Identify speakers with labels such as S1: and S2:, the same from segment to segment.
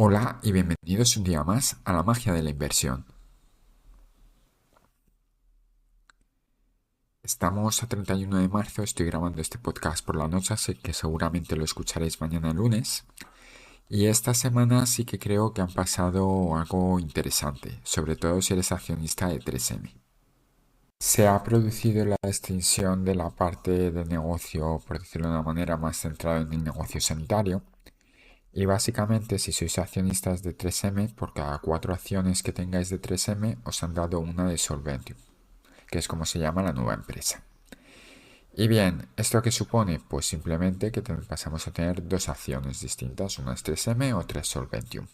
S1: Hola y bienvenidos un día más a la magia de la inversión. Estamos a 31 de marzo, estoy grabando este podcast por la noche, así que seguramente lo escucharéis mañana lunes. Y esta semana sí que creo que han pasado algo interesante, sobre todo si eres accionista de 3M. Se ha producido la extinción de la parte del negocio, por decirlo de una manera más centrada en el negocio sanitario. Y básicamente, si sois accionistas de 3M, por cada 4 acciones que tengáis de 3M, os han dado una de Solventium, que es como se llama la nueva empresa. Y bien, ¿esto qué supone? Pues simplemente que pasamos a tener dos acciones distintas, una es 3M, otra es Solventium.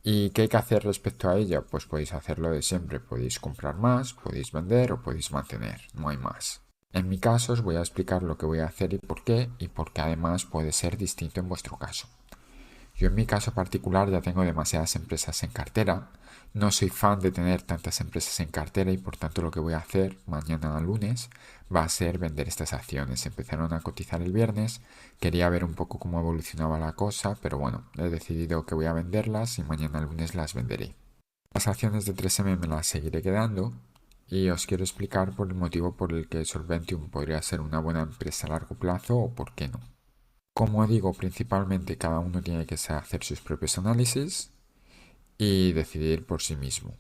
S1: ¿Y qué hay que hacer respecto a ella? Pues podéis hacerlo de siempre, podéis comprar más, podéis vender o podéis mantener, no hay más. En mi caso os voy a explicar lo que voy a hacer y por qué además puede ser distinto en vuestro caso. Yo en mi caso particular ya tengo demasiadas empresas en cartera. No soy fan de tener tantas empresas en cartera y por tanto lo que voy a hacer mañana lunes va a ser vender estas acciones. Empezaron a cotizar el viernes, quería ver un poco cómo evolucionaba la cosa, pero bueno, he decidido que voy a venderlas y mañana lunes las venderé. Las acciones de 3M me las seguiré quedando y os quiero explicar por el motivo por el que Solventium podría ser una buena empresa a largo plazo o por qué no. Como digo, principalmente cada uno tiene que hacer sus propios análisis y decidir por sí mismo.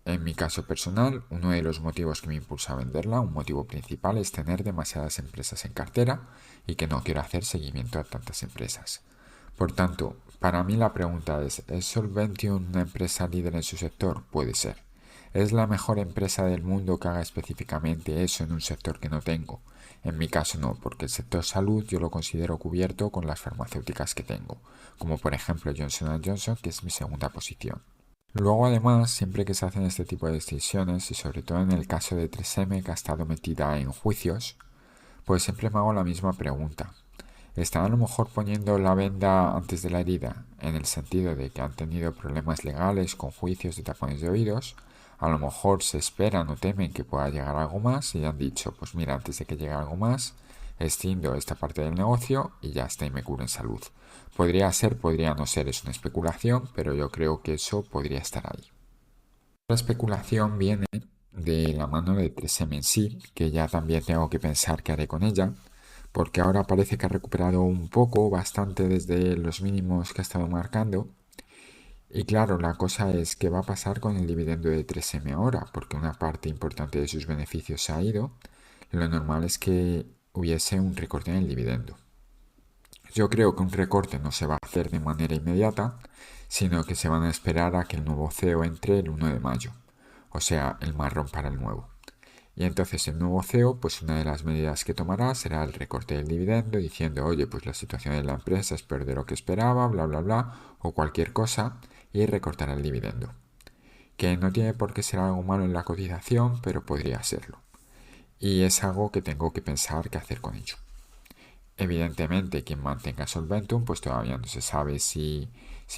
S1: En mi caso personal, uno de los motivos que me impulsa a venderla, un motivo principal, es tener demasiadas empresas en cartera y que no quiero hacer seguimiento a tantas empresas. Por tanto, para mí la pregunta ¿es Solventium una empresa líder en su sector? Puede ser. ¿Es la mejor empresa del mundo que haga específicamente eso en un sector que no tengo? En mi caso no, porque el sector salud yo lo considero cubierto con las farmacéuticas que tengo, como por ejemplo Johnson Johnson, que es mi segunda posición. Luego además, siempre que se hacen este tipo de decisiones, y sobre todo en el caso de 3M que ha estado metida en juicios, pues siempre me hago la misma pregunta. ¿Están a lo mejor poniendo la venda antes de la herida, en el sentido de que han tenido problemas legales con juicios de tapones de oídos? A lo mejor se esperan o temen que pueda llegar algo más y han dicho, pues mira, antes de que llegue algo más, extiendo esta parte del negocio y ya está y me curo en salud. Podría ser, podría no ser, es una especulación, pero yo creo que eso podría estar ahí. La especulación viene de la mano de 3M en sí, que ya también tengo que pensar qué haré con ella, porque ahora parece que ha recuperado un poco, bastante desde los mínimos que ha estado marcando. Y claro, la cosa es qué va a pasar con el dividendo de 3M ahora, porque una parte importante de sus beneficios se ha ido. Lo normal es que hubiese un recorte en el dividendo. Yo creo que un recorte no se va a hacer de manera inmediata, sino que se van a esperar a que el nuevo CEO entre el 1 de mayo, o sea, el marrón para el nuevo. Y entonces el nuevo CEO, pues una de las medidas que tomará será el recorte del dividendo, diciendo, oye, pues la situación de la empresa es peor de lo que esperaba, bla, bla, bla, o cualquier cosa, y recortará el dividendo. Que no tiene por qué ser algo malo en la cotización, pero podría serlo. Y es algo que tengo que pensar qué hacer con ello. Evidentemente, quien mantenga Solventum, pues todavía no se sabe si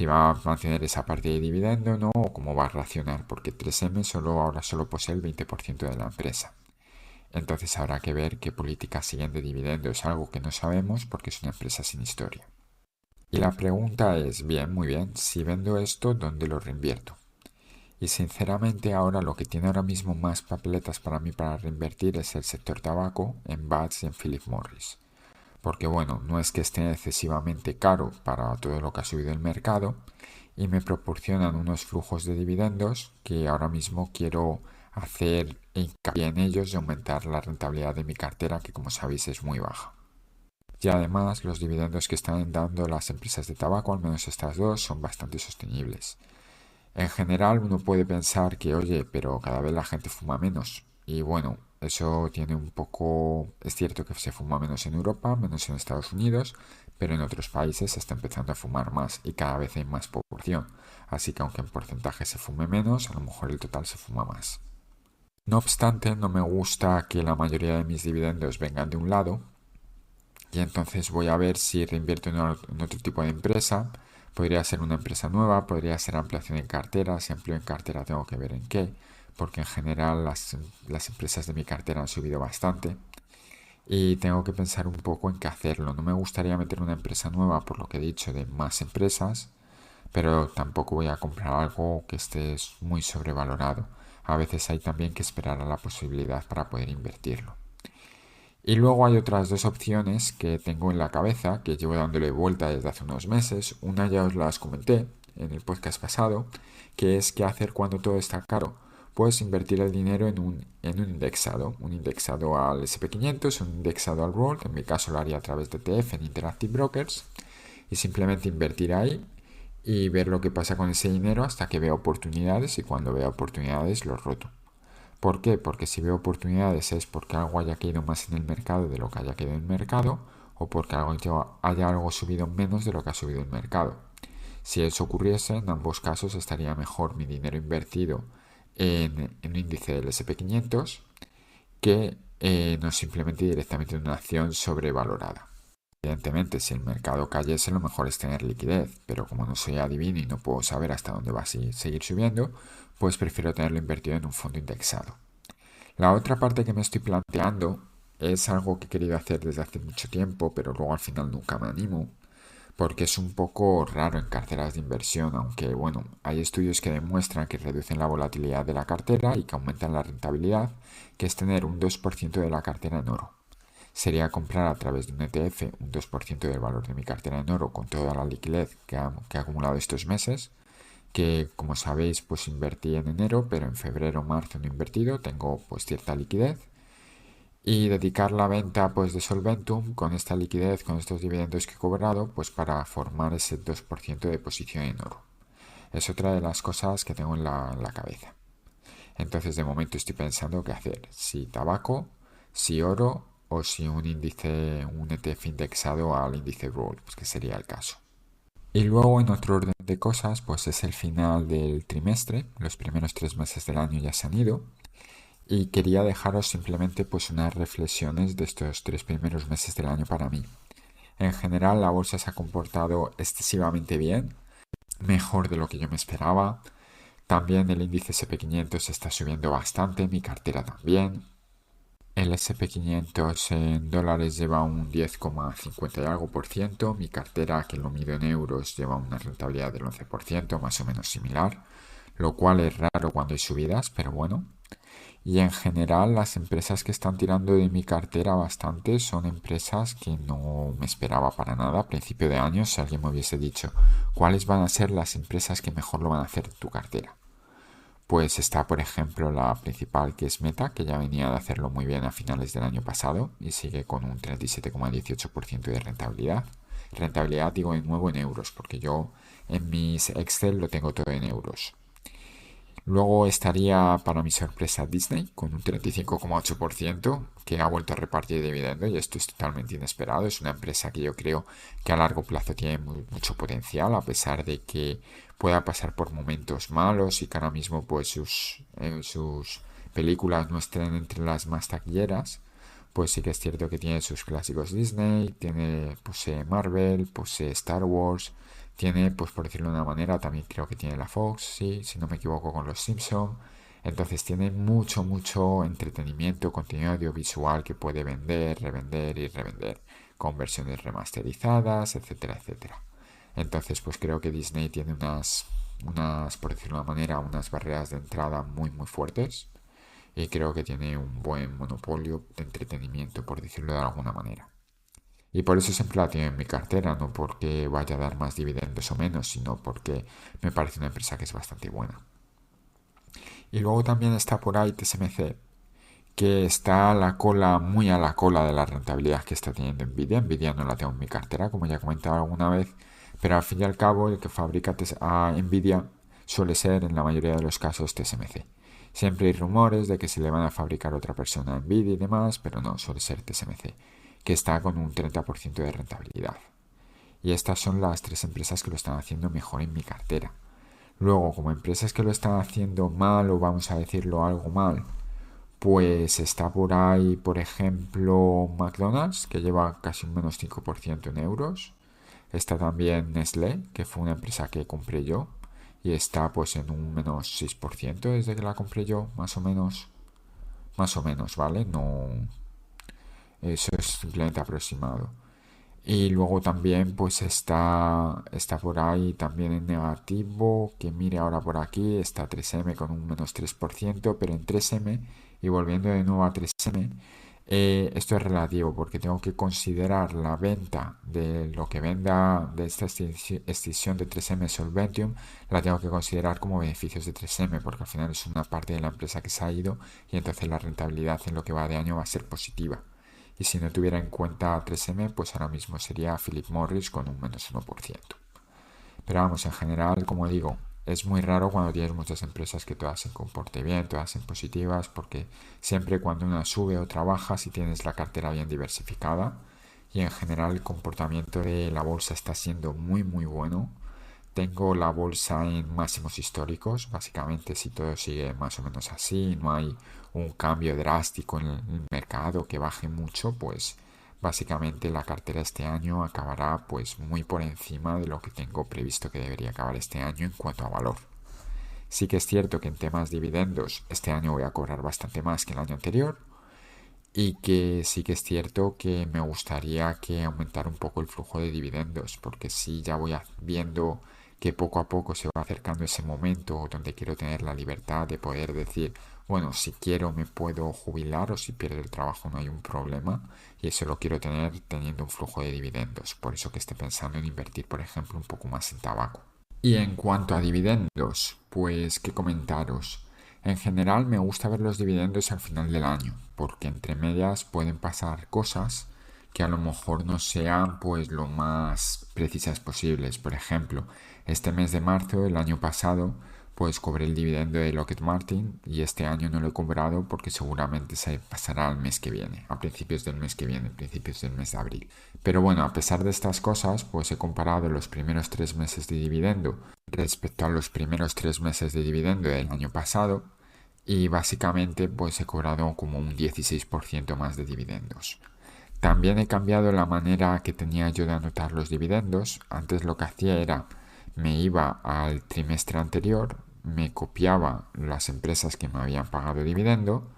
S1: va a mantener esa parte de dividendo o no, o cómo va a reaccionar, porque 3M ahora solo posee el 20% de la empresa. Entonces habrá que ver qué política siguen de dividendo. Es algo que no sabemos porque es una empresa sin historia. Y la pregunta es, bien, muy bien, si vendo esto, ¿dónde lo reinvierto? Y sinceramente ahora lo que tiene ahora mismo más papeletas para mí para reinvertir es el sector tabaco en BATS y en Philip Morris. Porque bueno, no es que esté excesivamente caro para todo lo que ha subido el mercado y me proporcionan unos flujos de dividendos que ahora mismo quiero hacer hincapié en ellos y aumentar la rentabilidad de mi cartera, que como sabéis es muy baja. Y además los dividendos que están dando las empresas de tabaco, al menos estas dos, son bastante sostenibles. En general uno puede pensar que, oye, pero cada vez la gente fuma menos. Y bueno, eso tiene un poco... Es cierto que se fuma menos en Europa, menos en Estados Unidos, pero en otros países se está empezando a fumar más y cada vez hay más proporción. Así que aunque en porcentaje se fume menos, a lo mejor el total se fuma más. No obstante, no me gusta que la mayoría de mis dividendos vengan de un lado, y entonces voy a ver si reinvierto en otro tipo de empresa. Podría ser una empresa nueva, podría ser ampliación en cartera. Si amplío en cartera tengo que ver en qué, porque en general las empresas de mi cartera han subido bastante y tengo que pensar un poco en qué hacerlo. No me gustaría meter una empresa nueva por lo que he dicho de más empresas, pero tampoco voy a comprar algo que esté muy sobrevalorado. A veces hay también que esperar a la posibilidad para poder invertirlo. Y luego hay otras dos opciones que tengo en la cabeza, que llevo dándole vuelta desde hace unos meses. Una ya os las comenté en el podcast pasado, que es qué hacer cuando todo está caro. Puedes invertir el dinero un indexado al SP500, un indexado al World, en mi caso lo haría a través de ETF en Interactive Brokers, y simplemente invertir ahí y ver lo que pasa con ese dinero hasta que vea oportunidades, y cuando vea oportunidades lo roto. ¿Por qué? Porque si veo oportunidades es porque algo haya caído más en el mercado de lo que haya caído en el mercado, o porque haya algo subido menos de lo que ha subido el mercado. Si eso ocurriese, en ambos casos estaría mejor mi dinero invertido en un índice del SP500 que no simplemente directamente en una acción sobrevalorada. Evidentemente, si el mercado cayese, lo mejor es tener liquidez, pero como no soy adivino y no puedo saber hasta dónde va a seguir subiendo, pues prefiero tenerlo invertido en un fondo indexado. La otra parte que me estoy planteando es algo que he querido hacer desde hace mucho tiempo, pero luego al final nunca me animo, porque es un poco raro en carteras de inversión, aunque bueno, hay estudios que demuestran que reducen la volatilidad de la cartera y que aumentan la rentabilidad, que es tener un 2% de la cartera en oro. Sería comprar a través de un ETF un 2% del valor de mi cartera en oro con toda la liquidez que he acumulado estos meses, que como sabéis pues invertí en enero, pero en febrero, marzo no he invertido, tengo pues cierta liquidez, y dedicar la venta pues de Solventum con esta liquidez, con estos dividendos que he cobrado, pues para formar ese 2% de posición en oro. Es otra de las cosas que tengo en la cabeza. Entonces de momento estoy pensando qué hacer, si tabaco, si oro o si un índice, un ETF indexado al índice World, pues que sería el caso. Y luego en otro orden de cosas, pues es el final del trimestre, los primeros 3 meses del año ya se han ido, y quería dejaros simplemente pues unas reflexiones de estos 3 primeros meses del año para mí. En general la bolsa se ha comportado excesivamente bien, mejor de lo que yo me esperaba. También el índice SP500 está subiendo bastante, mi cartera también. El SP500 en dólares lleva un 10,50 y algo por ciento. Mi cartera, que lo mido en euros, lleva una rentabilidad del 11%, más o menos similar, lo cual es raro cuando hay subidas, pero bueno. Y en general las empresas que están tirando de mi cartera bastante son empresas que no me esperaba para nada a principio de año. Si alguien me hubiese dicho cuáles van a ser las empresas que mejor lo van a hacer en tu cartera, pues está por ejemplo la principal, que es Meta, que ya venía de hacerlo muy bien a finales del año pasado y sigue con un 37,18% de rentabilidad. Rentabilidad digo de nuevo en euros, porque yo en mis Excel lo tengo todo en euros. Luego estaría, para mi sorpresa, Disney con un 35,8%, que ha vuelto a repartir dividendo, y esto es totalmente inesperado. Es una empresa que yo creo que a largo plazo tiene mucho potencial, a pesar de que pueda pasar por momentos malos y que ahora mismo pues sus películas no estén entre las más taquilleras. Pues sí que es cierto que tiene sus clásicos Disney, posee Marvel, posee Star Wars, tiene, pues por decirlo de una manera, también creo que tiene la Fox, sí, si no me equivoco, con los Simpson. Entonces tiene mucho entretenimiento, contenido audiovisual que puede vender, revender y revender, con versiones remasterizadas, etcétera, etcétera. Entonces pues creo que Disney tiene por decirlo de una manera, unas barreras de entrada muy fuertes, y creo que tiene un buen monopolio de entretenimiento, por decirlo de alguna manera. Y por eso siempre la tengo en mi cartera, no porque vaya a dar más dividendos o menos, sino porque me parece una empresa que es bastante buena. Y luego también está por ahí TSMC, que está a la cola, muy a la cola de la rentabilidad que está teniendo Nvidia. Nvidia no la tengo en mi cartera, como ya he comentado alguna vez, pero al fin y al cabo el que fabrica a Nvidia suele ser en la mayoría de los casos TSMC. Siempre hay rumores de que se le van a fabricar otra persona a Nvidia y demás, pero no, suele ser TSMC, que está con un 30% de rentabilidad. Y estas son las tres empresas que lo están haciendo mejor en mi cartera. Luego, como empresas que lo están haciendo mal, o vamos a decirlo algo mal, pues está por ahí, por ejemplo, McDonald's, que lleva casi un menos 5% en euros. Está también Nestlé, que fue una empresa que compré yo, y está pues en un menos 6% desde que la compré yo, más o menos. Más o menos, ¿vale? No, eso es simplemente aproximado. Y luego también pues está por ahí también en negativo, que mire ahora por aquí, está 3M con un menos 3%, pero en 3M y volviendo de nuevo a 3M, esto es relativo porque tengo que considerar la venta de lo que venda de esta extinción de 3M Solventium, la tengo que considerar como beneficios de 3M porque al final es una parte de la empresa que se ha ido y entonces la rentabilidad en lo que va de año va a ser positiva. Y si no tuviera en cuenta 3M, pues ahora mismo sería Philip Morris con un menos 1%. Pero vamos, en general, como digo, es muy raro cuando tienes muchas empresas que todas se comporten bien, todas sean positivas, porque siempre cuando una sube o trabaja, si tienes la cartera bien diversificada, y en general el comportamiento de la bolsa está siendo muy muy bueno. Tengo la bolsa en máximos históricos, básicamente si todo sigue más o menos así, no hay un cambio drástico en el mercado que baje mucho, pues básicamente la cartera este año acabará pues muy por encima de lo que tengo previsto que debería acabar este año en cuanto a valor. Sí que es cierto que en temas dividendos este año voy a cobrar bastante más que el año anterior y que sí que es cierto que me gustaría que aumentara un poco el flujo de dividendos porque sí ya voy viendo que poco a poco se va acercando ese momento donde quiero tener la libertad de poder decir, bueno, si quiero me puedo jubilar o si pierdo el trabajo no hay un problema y eso lo quiero tener teniendo un flujo de dividendos. Por eso que esté pensando en invertir, por ejemplo, un poco más en tabaco. Y en cuanto a dividendos, pues qué comentaros. En general me gusta ver los dividendos al final del año, porque entre medias pueden pasar cosas que a lo mejor no sean pues lo más precisas posibles. Por ejemplo, este mes de marzo del año pasado pues cobré el dividendo de Lockheed Martin y este año no lo he cobrado porque seguramente se pasará al mes que viene, a principios del mes que viene, principios del mes de abril. Pero bueno, a pesar de estas cosas, pues he comparado los primeros 3 meses de dividendo respecto a los primeros 3 meses de dividendo del año pasado y básicamente pues he cobrado como un 16% más de dividendos. También he cambiado la manera que tenía yo de anotar los dividendos. Antes lo que hacía era me iba al trimestre anterior, me copiaba las empresas que me habían pagado dividendo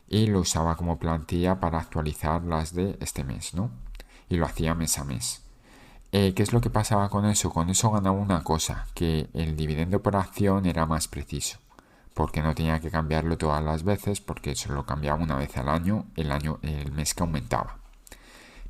S1: y lo usaba como plantilla para actualizar las de este mes, ¿no? Y lo hacía mes a mes. ¿Qué es lo que pasaba con eso? Con eso ganaba una cosa, que el dividendo por acción era más preciso, porque no tenía que cambiarlo todas las veces, porque solo lo cambiaba una vez al año, el mes que aumentaba.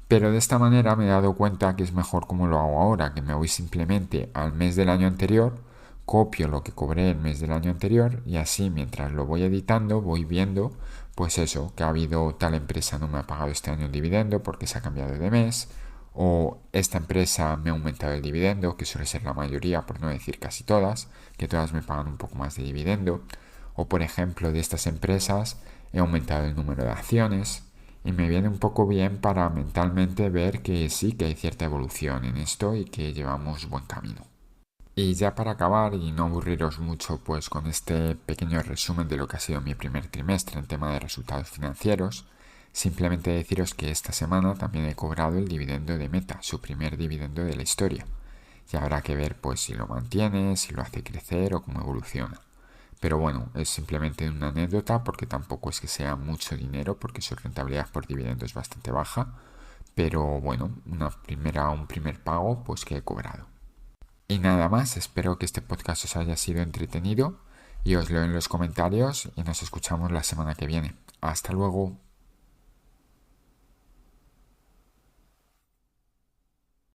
S1: Pero de esta manera me he dado cuenta que es mejor como lo hago ahora, que me voy simplemente al mes del año anterior, copio lo que cobré el mes del año anterior y así mientras lo voy editando voy viendo pues eso, que ha habido tal empresa no me ha pagado este año el dividendo porque se ha cambiado de mes o esta empresa me ha aumentado el dividendo, que suele ser la mayoría, por no decir casi todas, que todas me pagan un poco más de dividendo, o por ejemplo de estas empresas he aumentado el número de acciones, y me viene un poco bien para mentalmente ver que sí que hay cierta evolución en esto y que llevamos buen camino. Y ya para acabar y no aburriros mucho pues con este pequeño resumen de lo que ha sido mi primer trimestre en tema de resultados financieros, simplemente deciros que esta semana también he cobrado el dividendo de Meta, su primer dividendo de la historia. Y habrá que ver pues si lo mantiene, si lo hace crecer o cómo evoluciona. Pero bueno, es simplemente una anécdota porque tampoco es que sea mucho dinero porque su rentabilidad por dividendo es bastante baja. Pero bueno, un primer pago pues que he cobrado. Y nada más, espero que este podcast os haya sido entretenido y os leo en los comentarios y nos escuchamos la semana que viene. Hasta luego.